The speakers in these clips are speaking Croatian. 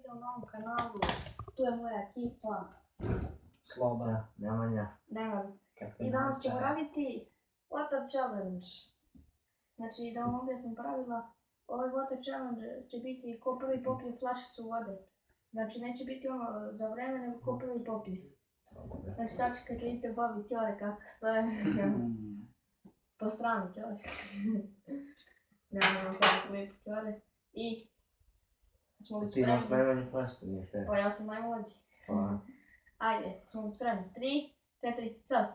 video na ovom kanalu. Tu je moja ekipa. Sloba, Nemanja. Nenad. I danas ćemo raditi Water Challenge. Znači, da vam objasnim pravila, ovaj Water Challenge će biti ko prvi popije flašicu vode. Znači, neće biti ono za vreme, nego ko prvi popije. Znači, sad ćete vidite babi ćore kako stoje. Po strani ćore. Nemam sad lijepo ćore. I smo li Ti imaš spremni? najmanju flašicu, nije fair. Pa ja sam najmlađi. Pa. Ajde, smo li spremni? 3, 4, sad!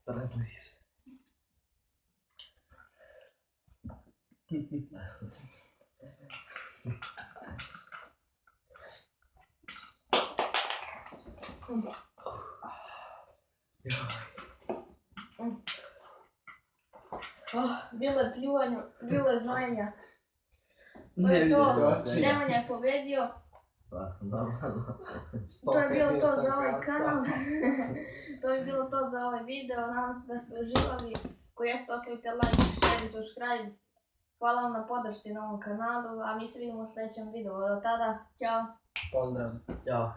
Razli se. Bilo je pljuvanja, bilo je znanja. To je to, Nemanja je pobedio. To je bilo to za ovaj kanal. To je bilo to za ovaj video. Nadam se da ste uživali. Ako jeste, ostavite like, share i subscribe. Hvala vam na podršci na ovom kanalu, a mi se vidimo u sljedećem videu. Do tada, ćao! Pozdrav! Ćao!